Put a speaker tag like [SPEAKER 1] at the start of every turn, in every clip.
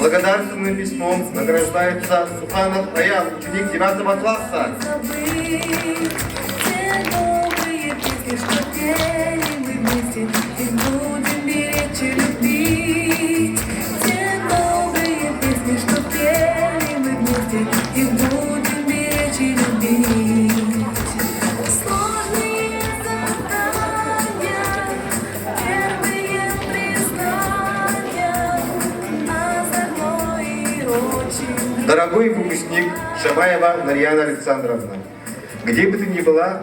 [SPEAKER 1] Благодарственным письмом награждается Суханов Аян, ученик 9 класса. Дорогой выпускник Шамаева Нарьяна Александровна, где бы ты ни была,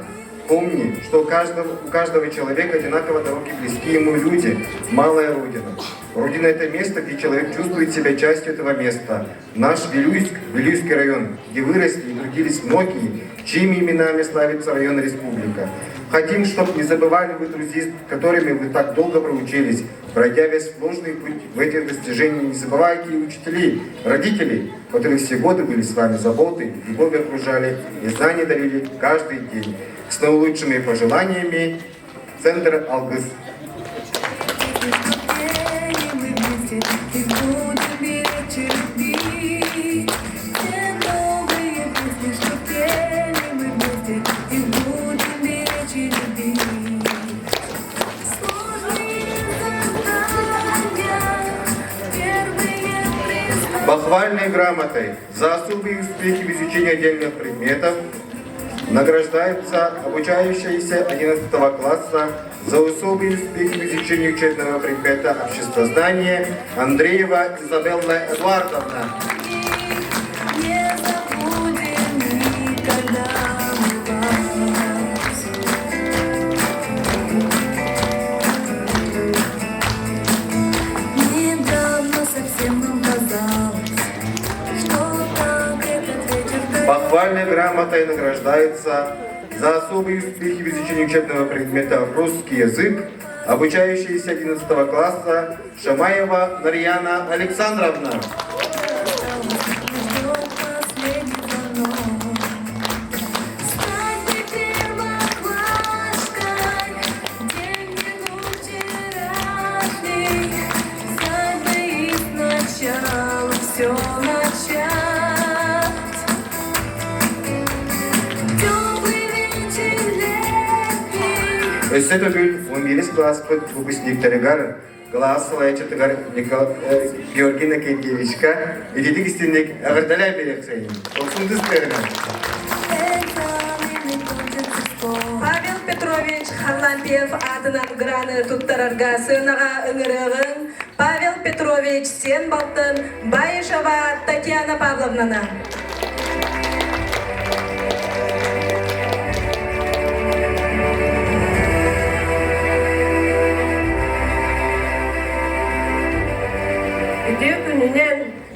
[SPEAKER 1] помни, что у каждого человека одинаково дороги близкие ему люди, малая Родина. Родина – это место, где человек чувствует себя частью этого места. Наш Вилюйск, Вилюйский район, где выросли и трудились многие, чьими именами славится район республика. Хотим, чтобы не забывали вы друзей, которыми вы так долго проучились, пройдя весь сложный путь в этих достижениях. Не забывайте и учителей, родителей, которые все годы были с вами заботой, любовью окружали и знания дарили каждый день. С наилучшими пожеланиями, Центр Алгыс. Похвальной грамотой за особые успехи в изучении отдельных предметов награждается обучающаяся 11 класса за особые успехи в изучении учебного предмета обществознания Андреева Изабелла Эдуардовна. Похвальной грамотой награждается за особые успехи в изучении учебного предмета русский язык обучающаяся 11 класса Шамаева Нарьяна Александровна. Өссөтө бүл 11 класс выпускниктері класс лайчатыгар Георгина Кентьевичка и дедик истинник ағырдаля берек сайын. Олсундыз берген.
[SPEAKER 2] Павел Петрович Харлампиев адынан граны туттарарга сынаға ыңырығын. Павел Петрович сен балтын Баишева Татьяна Павловнана.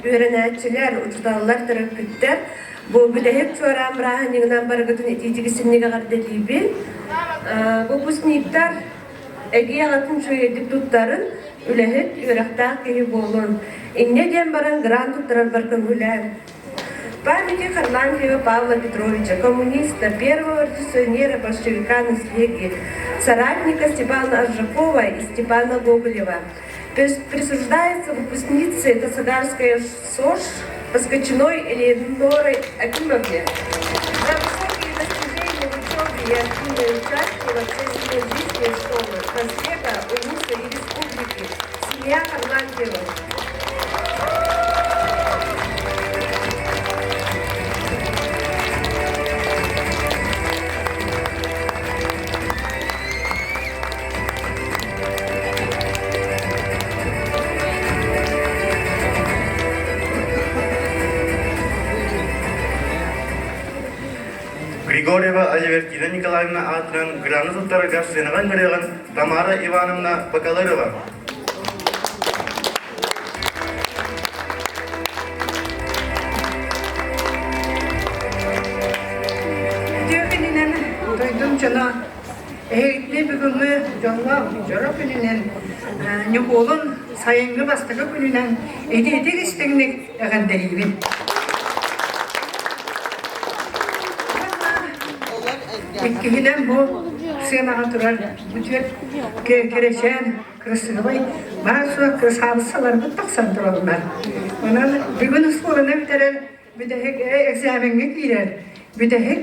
[SPEAKER 3] Öğreniciler, uçdallar tarafıdır. Bu bilahip çoğram rahanından barıgıtın etiyicisinliğe gardelibi. Bu pusnikler egiyalatın şöyedik tuttarın, ülahip yörektağ keyi bolun. İnne diyen baran gran tuttarar barkın hülen. Памяти Харлампиева Павла Петровича, коммуниста, первого революционера большевика на слеге, соратника Степана Аржакова и Степана Гоголева. Присуждается выпускнице Косодарская СОЖ Поскочиной Элеонорой Акимовне за высокие достижения в учебе и активное участие в общественной жизни школы, просвета, УНУСа и республики. Семья Харлампиева.
[SPEAKER 1] Григорьева Альвертина Николаевна атынан граны туттарга сыйнаган береген Тамара Ивановна Бакалырова.
[SPEAKER 3] Дүйкенинен дойдум жана эйтли бүгүнгү жолга жора күнүнен нюголун сайынгы бастыгы күнүнен эдетик истеңник эгенделибин. İkiden bu
[SPEAKER 4] сынаға тұрар бүтер керешен кірісігібай бар суақ кірісабысалар бұт тақсан тұралар. Онан бүгін ұсқолына бітерер, бүдәхек экзаменге кейлер, бүдәхек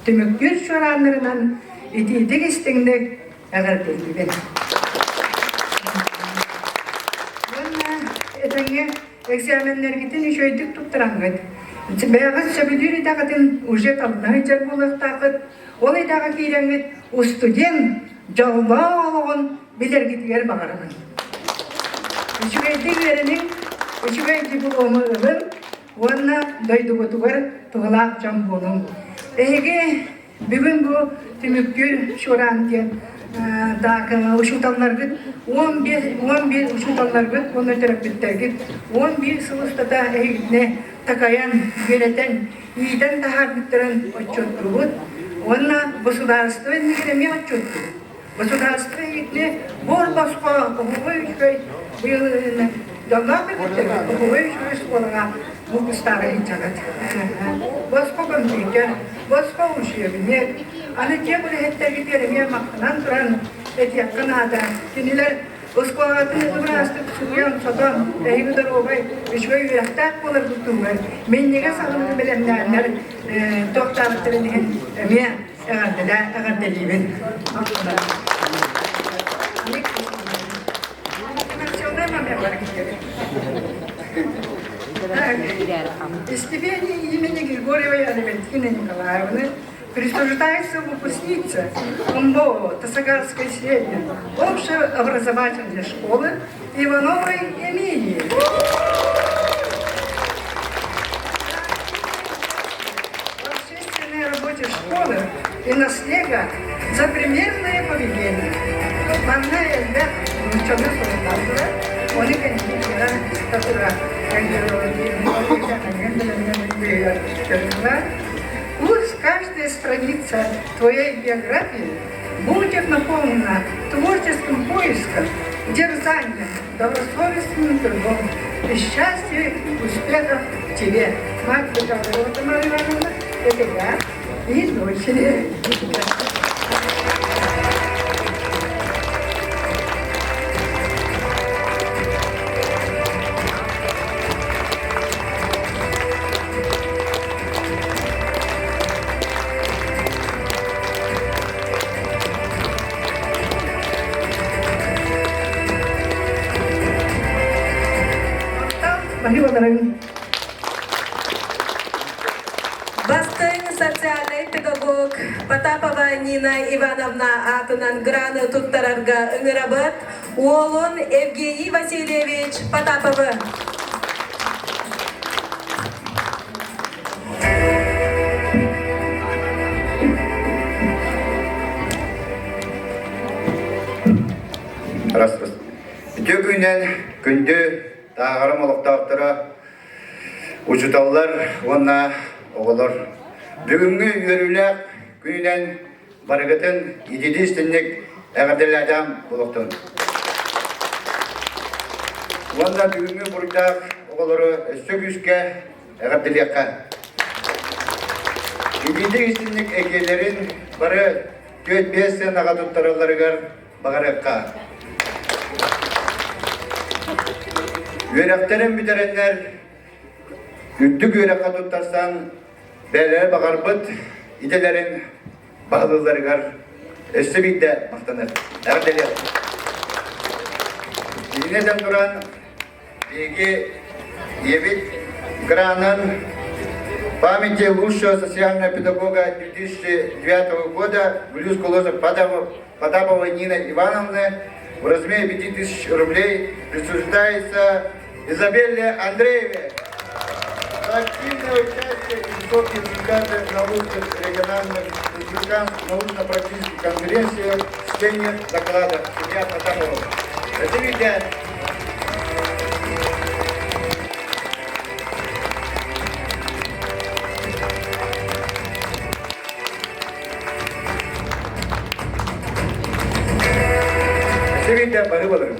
[SPEAKER 4] түміккер шоранларынан етейдік істіңдік әғір белгібен. Этаңе экзаменлергитин үшөйдік тұптыраңғыд. Бәғыз сөбілер идағытын уже талына жар болықтағыд. Ол идағы кейләңгід студент жалба олығын білергітігер бағарымын. Үшігейді верінің, үшігейді бұл омығылын, онына дойдығытығыр тұғылақ жан болың. Әйге бүгін бұл түміккер шоранген дагы ушуталларгыт 11 ушуталларгыт оны терапевттергит 11 сылыстата эйне такаян беретен ийден тахарбыттырын отчеттугут онна государственный греме отчетту государственный бор басқа огуйшкой быйыл даллаты биттер огуйшкой школага мукустары ичагат басқа компьютер басқа ушебине аны те бүлеттерге тереме мақтанан тұран этияққан ада кенелер Оскоатын ыбырастық суян сатан әйгідар обай үшбай үйрақтақ болар бұттыңғай. Мен неге сағының білемдерінер тоқтағыттырын әме әғардалейбін. Стипендия имени Григорьевой Алевентины Николаевны присуждается выпускнице МБО Тасагарской средней общеобразовательной школы Ивановой Эмилии. В общественной работе школы и наследия за примерное поведение. Манная Эльбек, ученый солдатура, он и кандидатура, которая пусть каждая страница твоей биографии будет наполнена творческим поиском, дерзанием, добросовестным трудом и счастья и успехов тебе. Мать Бекалова Тамара Ивановна, это я и дочери.
[SPEAKER 2] Бастың социальный педагог Потапова Нина Ивановна атынан граны туттарарга ыңырабыт, олын Евгений Васильевич Потаповы.
[SPEAKER 5] Раз. Үтө күнен күнді тағарым олықтақтыра ұчыталар, онна оғылар. Бүгінгі өрілік күнен барығытын едеді істінлік әғірділ адам олықтын. Онда бүгінгі бұрдақ оғылары өсі күшке әғірділ яққа. Едеді істінлік әкелерін бары 4-5 сен аға тұттараларығар бағарыққа. Үйрәқтерін бітеренлер, үттік үйрәққа тұттарсан, бәлі бағарбыт, иделерін бағылыларығар өсі бейді мақтаныр. Әғделер. Енеден тұран, бейге ебет гранын памяти лучшего социального педагога 2009 года Блюзку Лоза Потапова Нины Ивановны в размере 5000 рублей присуждается Изабелле Андрееве за активное участие в высоких результатах научных региональных научно-практических конференциях в чтении доклада судья Потапова. Спасибо. Sevgili barıbalarım.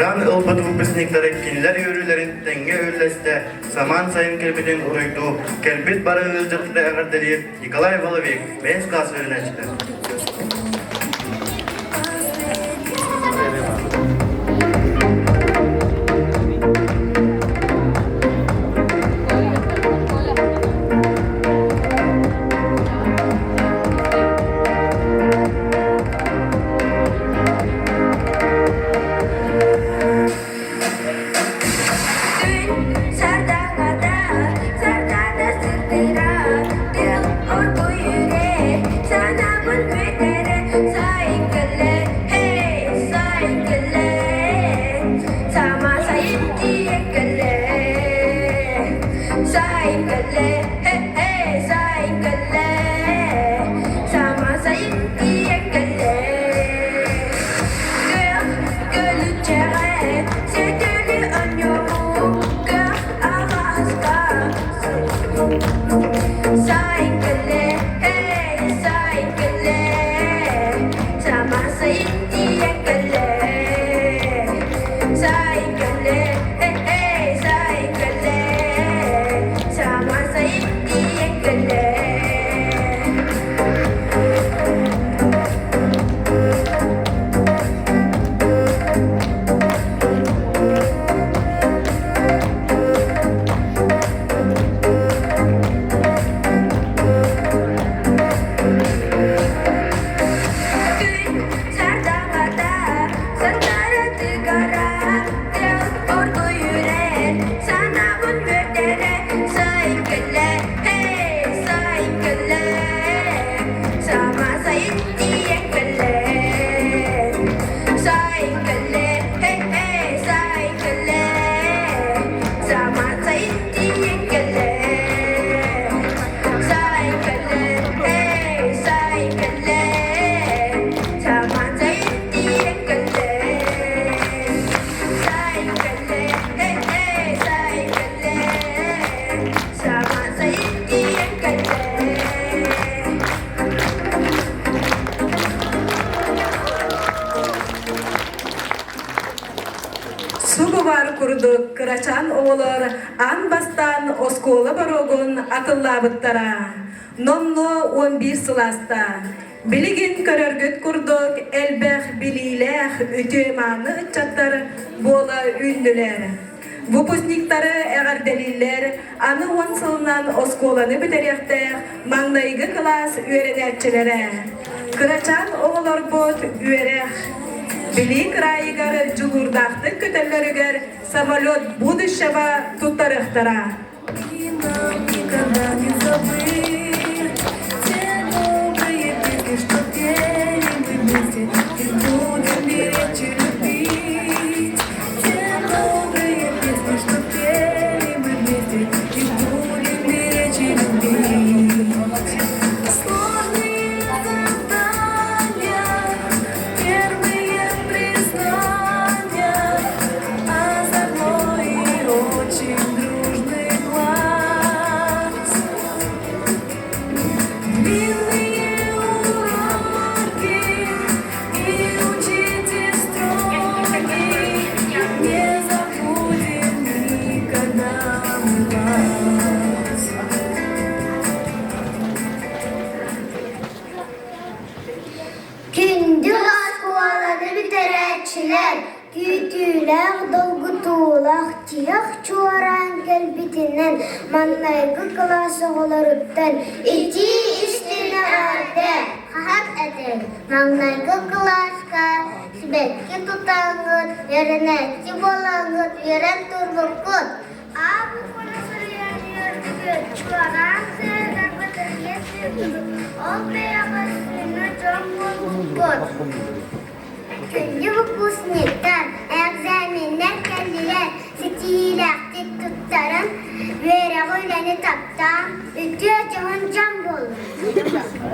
[SPEAKER 6] Жан ылбыт выпускниктары кинилер үйрүлерин теңге өрлесте саман сайын келбитин уруйду келбит бары ылжытты эгерделип Николай Воловик 5 класс öğrenciler.
[SPEAKER 2] Suguvar kurduk kıraçan oğullar an bastan oskola barogun atıllabıttara. Nonno 11 sılasta. Biligin körörgüt kurduk elbэх bililэх ütemanı ıtçattar bola ünlüler. Выпускниктары эғарделилер аны 10 сылынан осколаны бітеректі маңнайғы класс үйренетчілері. Кырачан оғылар бот үйрех. Билик райыгар жугурдақты көтелерігер самолет будущего туттарықтара.
[SPEAKER 7] Kütüler dolgutulak tiyah çoğaran gelbitinden mannaygı klası olarıptan iki istine arde kahat eder mannaygı klaska sibetki tutangıt yerenetki bolangıt yeren turbukut abu konusur yanıyor çoğaran sığır batırıya sığır ol beyabasını çok bolukut. Kündü выпускниктар экзаменler geldiler. Setiylektik tuttarın. Verek öyleni taptan. Ütü ötüğün can bolur.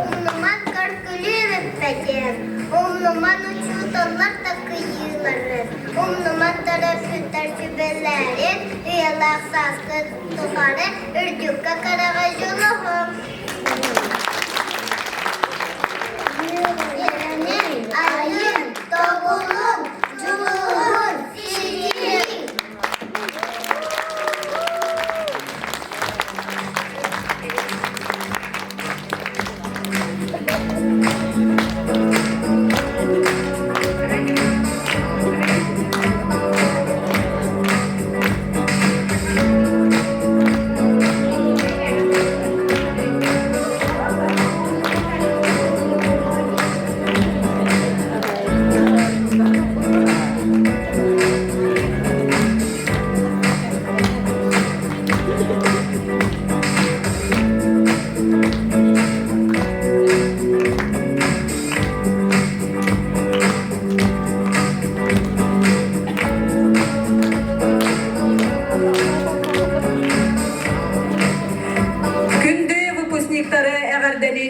[SPEAKER 7] Umluman karkülü öppecer. Umluman uçutorlar takıyıları. Umluman tarafıtlar şübeleri. Üyelak saskı tukarı. Ürdükka karagacılığı. Ayın, doğulun, culuğun,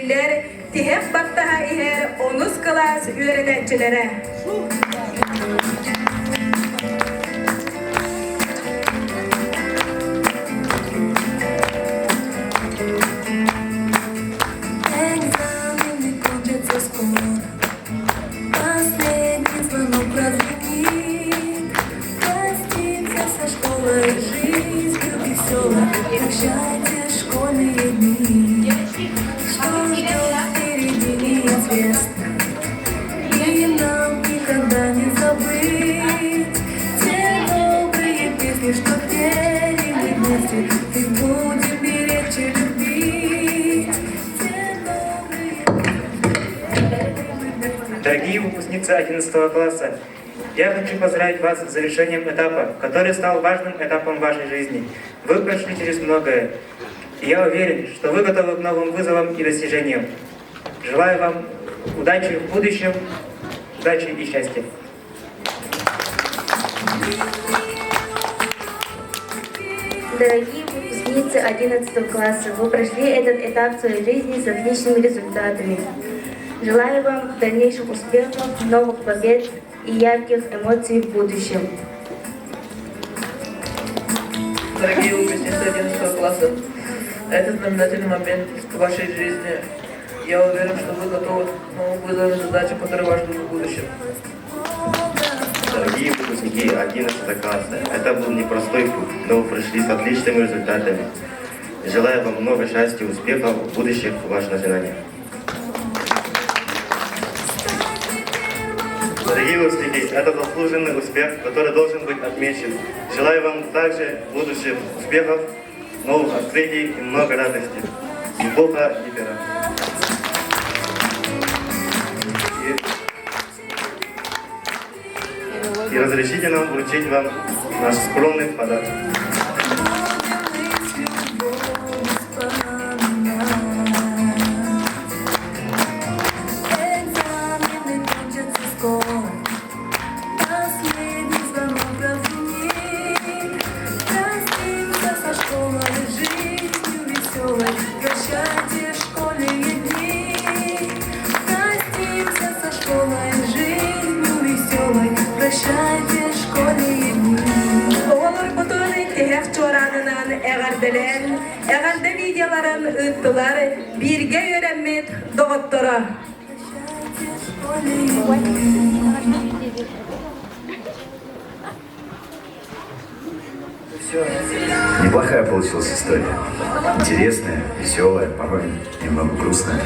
[SPEAKER 2] бериллер тихеп баттаха иһер 10 класс үөренечилere.
[SPEAKER 8] Экзамены кончатся скоро. Последний звонок прозвенит. Проститься со школой, жизнью веселой. Прощайте школьные дни. Что ждет впереди, неизвестно. И нам никогда не забыть те добрые песни, что пели мы вместе. И будем беречь и любить те добрые.
[SPEAKER 9] Дорогие выпускницы 11 класса, я хочу поздравить вас с завершением этапа, который стал важным этапом вашей жизни. Вы прошли через многое, и я уверен, что вы готовы к новым вызовам и достижениям. Желаю вам удачи в будущем, удачи и счастья.
[SPEAKER 10] Дорогие выпускницы 11 класса, вы прошли этот этап своей жизни с отличными результатами. Желаю вам дальнейших успехов, новых побед и ярких эмоций в будущем.
[SPEAKER 11] Дорогие выпускницы 11 класса, это знаменательный момент в вашей жизни. Я уверен, что вы готовы к новым вызовам и задачам, которые вас ждут в будущем.
[SPEAKER 6] Дорогие выпускники 11 класса, это был непростой путь, но вы прошли с отличными результатами. Желаю вам много счастья и успехов в будущих ваших начинаниях. Дорогие выпускники, это заслуженный успех, который должен быть отмечен. Желаю вам также в будущем успехов, новых открытий и много радости. И Бога и пера. И разрешите нам вручить вам наш скромный подарок.
[SPEAKER 8] Экзамены кончатся скоро. Последний звонок прозвенит. Простимся со школой, жизнью веселой. Прощайте школьные дни. Простимся со школой, жизнью веселой. Прощайте школьные дни.
[SPEAKER 2] Oğulur butun tihef çoranınan eğerde videoların ıttılar, birge öğrenmek doğuttura.
[SPEAKER 12] Неплохая получилась история. Интересная, веселая, порой немного грустная.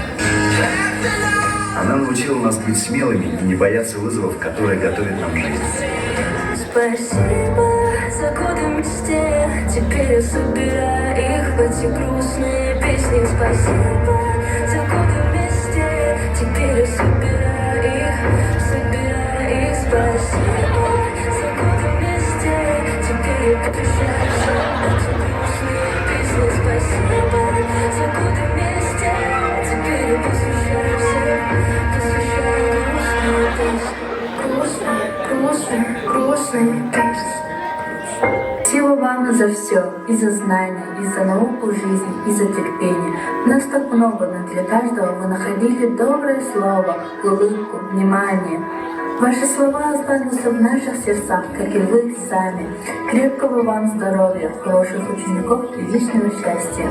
[SPEAKER 12] Она научила нас быть смелыми и не бояться вызовов, которые готовит нам жизнь.
[SPEAKER 8] Спасибо за годы мечте. Теперь я собираю их в эти грустные песни. Спасибо за годы вместе. Теперь я собираю их. Спасибо за годы вместе. Теперь я посвящаю все эти грустные песни. Спасибо за годы вместе. Теперь я посвящаю все, грустные песни. Грустные песни.
[SPEAKER 10] Спасибо вам за все, и за знания, и за науку жизни, и за терпение. Нас так много, но для каждого вы находили доброе слово, улыбку, внимание. Ваши слова останутся в наших сердцах, как и вы сами. Крепкого вам здоровья, хороших учеников и личного счастья.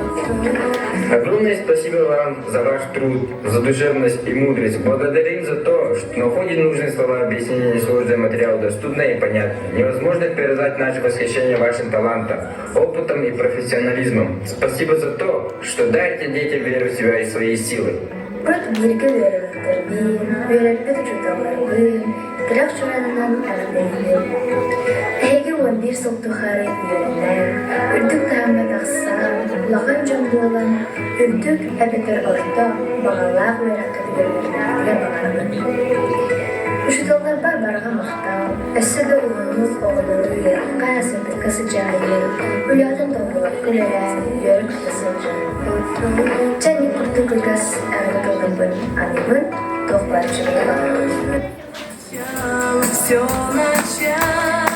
[SPEAKER 13] Огромное спасибо вам за ваш труд, за душевность и мудрость. Благодарим за то, что находит нужные слова объяснения сложный материал доступно и понятно. Невозможно передать наше восхищение вашим талантом, опытом и профессионализмом. Спасибо за то, что даете детям веру в себя и свои силы.
[SPEAKER 10] Против береги веректер чуталарбын, тирак чуранынан ардайын. Эги 11 соктухары үйренер, үрдік тағымын ақсан, лағын жон болан, үрдік әбетер орта, бағалақ өрәк кәдігерлеріне бағарымын. Ушыталар бар-барға мақтау, әссігі ұлыңыз оғылығы ерққа әсімді кісі жайын, үлятын тоғылар күлерән, үйерік кісі жайын. Және күрді күлгас әргі кылдымбын, аныбын тоқпар жүргілі.
[SPEAKER 8] Все начать.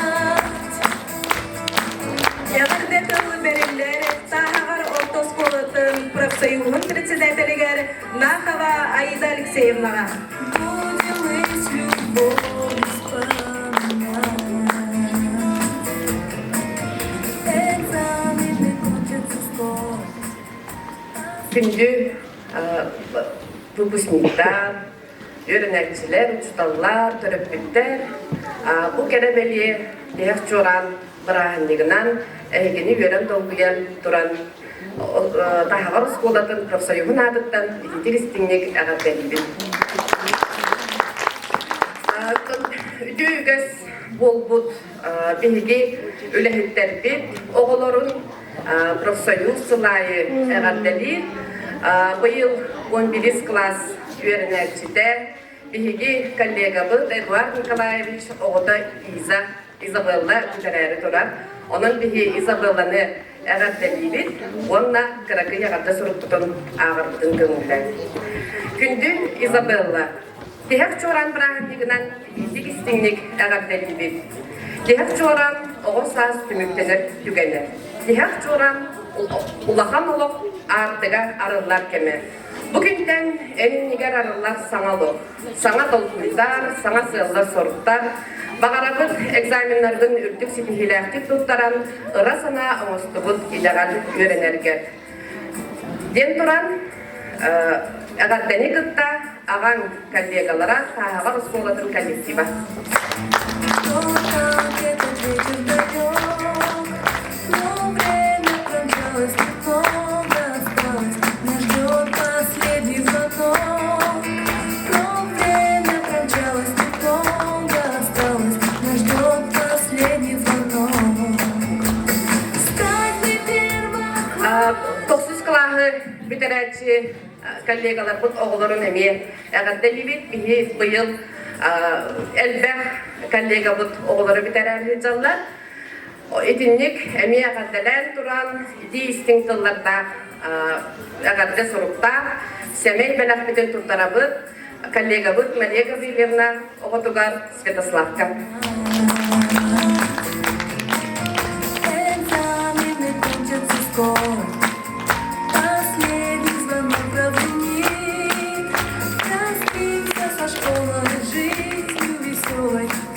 [SPEAKER 2] Ягырды тылы берілер, тағағар ортос болытын профсоюзын председателі егер Нахова Аида Алексеевнаға.
[SPEAKER 3] Күнді выпускниктар, үйренәтчілер, ұсталлар, төрөппіттер бұл кәрәбәлі дияқ чоран бірағынлығынан әйгені үйрен долгыян тұран тағағар ұсколатын профсоюғын адыттан ититігістіңнік әғаттәлібін. Үді үгіз болбұт бейге үләхеттербет оғыларын профсоюз сылайы әғаттәлі бұйыл 11 класс үйренәтчіде бейге коллегабыд Эдуард Николаевич оғыда Изабелла күтәрәрі тұрар. Onun bihi Isabella'nı əğərdəliyir, onunla qıraqı yağarda sürüktüdün ağırlıdın gönüller. Gündün Isabella, dehək çoran bırağınlığından izik istinlik əğərdəliyir. Dehək çoran oğul saz tümüktenir tügenir. Dehək çoran ulağan oluq artığa arırlar keme. Bugünden en nigar arırlar sana oluq. Sana dolkuylar, sana sığırlar soruklar. Бағарабыт экзаменлардың үрдік сетихиләқтік тұттаран ұра сана оңыстығыт илағал үйренергер. Ден тұран әғаттәне күтті аған коллегалара тағағар ұсқолатын коллектива. Бітәрәтші коллегалар бұд оғылырын әме әғаттәлібет бейі бұйыл әлбәқ коллега бұд оғылыры бітәрәрі жаллар. Етіннік әме әғаттәлән тұран дейістің тылларда әғатты сұрықта сәмей бәләқ бітен тұртара бұд коллега бұд Мария Гаврилевна оғытуғар Святославка.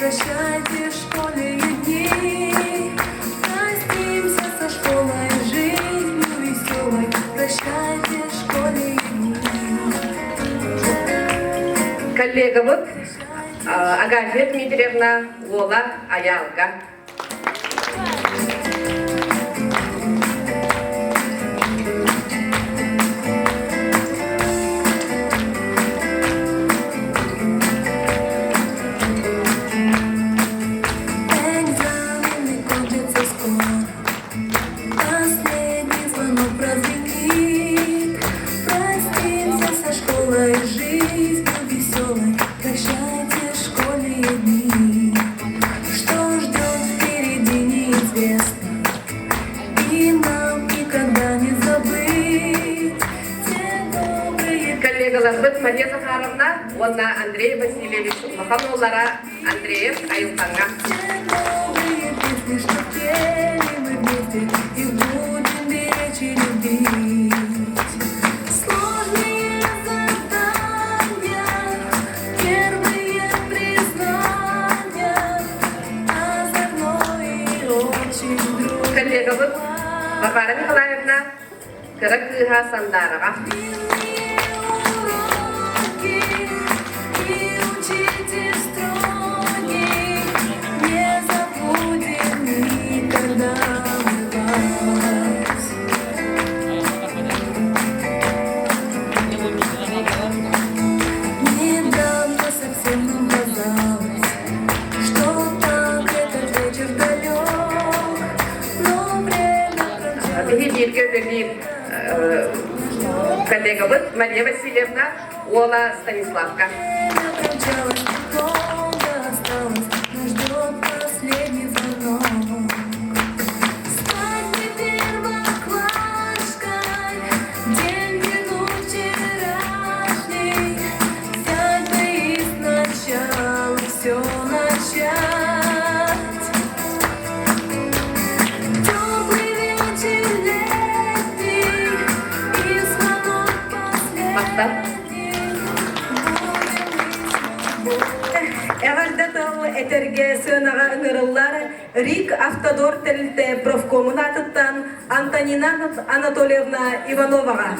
[SPEAKER 8] Прощайте школьные дни, простимся со школой, жизнью веселой. Прощайте школьные дни.
[SPEAKER 3] Коллега вот Агафья Дмитриевна Вола Аялка. Мария Захаровна, онна Андрей Васильевич Махановлара, Андреев Аюханга. Коллега, Варвара Николаевна, Каракыха Сандарова. Коллега вот Мария Васильевна, Ола Станиславка. мақтап.
[SPEAKER 2] Эғарда тол этерге сынаға ыңырыллар Рик Автодор тәрілті профкомын атыттан Антонина Анатольевна Ивановаға.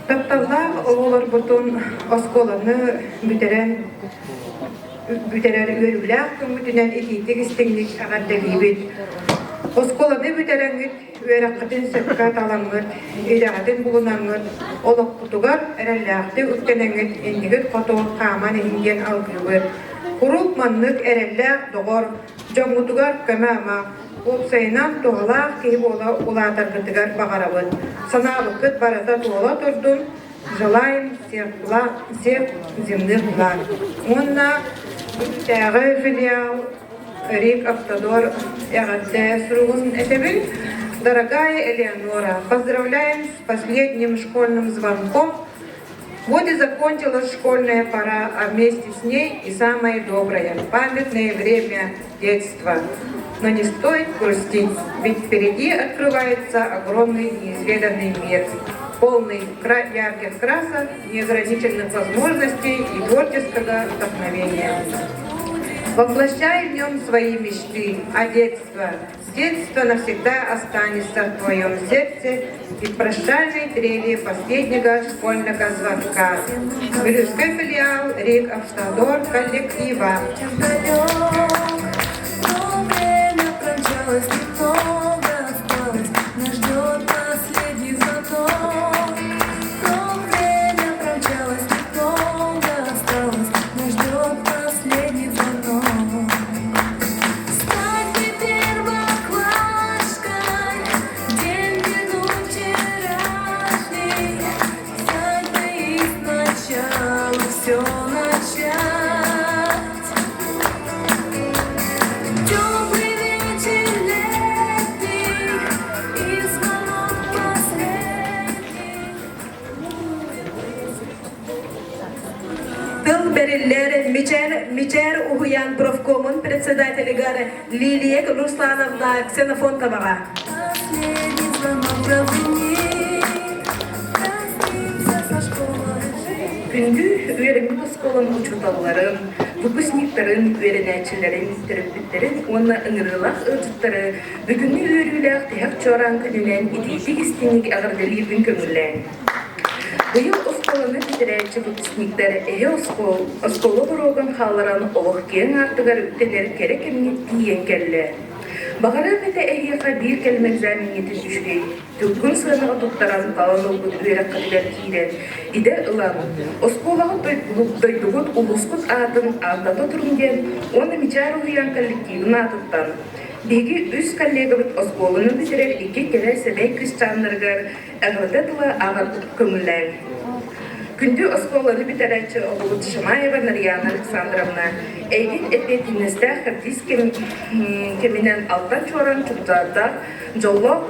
[SPEAKER 4] Тапталла олар бутун осколаны бүтерер өрүләк күмүтүнен ититик истиңник агардалибит. Осколаны бүтерәңгит өрәккатын сәккә талаңгыт, өйрәгәтен булунаңгыт, олоққутугар әрәлләкты үттенәңгит эндигит котуг каман инген алгыбыт. Куруп маннык әрәлләк доғор, жоңгутугар көмәма, Опсайнан туғалақ кейіп улатарғытыгар бағарабыт. Санабықыт барата туғала тұрдым, желаем всех земных благ. Онна тәғі филиал Рик Автодор әғатты сұрғын әтебіл. Дорогая Элеонора, поздравляем с последним школьным звонком. Вот и закончилась школьная пора, а вместе с ней и самое доброе, памятное время детства. Но не стоит грустить, ведь впереди открывается огромный неизведанный мир, полный ярких красок, неограниченных возможностей и творческого вдохновения. Воплощай в нем свои мечты, а детство навсегда останется в твоем сердце и в прощальной трели последнего школьного звонка. Белюрский филиал Рик Автодор коллектива.
[SPEAKER 8] Немного осталось, нас ждет последний звонок. Но время промчалось, немного осталось, нас ждет последний звонок. Стать ты первоклашкой, день минут вчерашний. Стать бы и сначала все начать.
[SPEAKER 2] Бериллер Мичер Ухуян профкомын председателігер Лилия Руслановна Ксенофонтоваға.
[SPEAKER 3] Күнгү үйренген осколын учурдалларын, выпускниктарын, үйренәчілерін, терапевттерін, оны ыңырылақ ылжыттары, бүгінгі үйріләқ тәйек чоран күнінен идейтік істенік ағырдалибін көңіллән. Быйыл осколаны бітірәчі выпускниктер осколы бұрогын қаларан олық кен артығар үттелер керек емне тиен кәлі. Бағаран әті әйеқа бір кәлім экзамен еті түшкей. Түлкін сығанаға тұттаран қалан олғыт үйрек қадығар кейден. Иде ұлан, осколағы дойдығыт ұлысқыт атын андата тұрынген, оны мичар ұйан коллективін атыттан. Беги үз коллегабыт осколының бітірер екі келер сәбәй күстандырғар әғылдатыла ағар көңіллән. Күнді осколаны бітірәтші олығыт Шамаева Нарьяна Александровна әйгін әпетінізді қырдис кемінен алтан чоран чүптарда жоллақ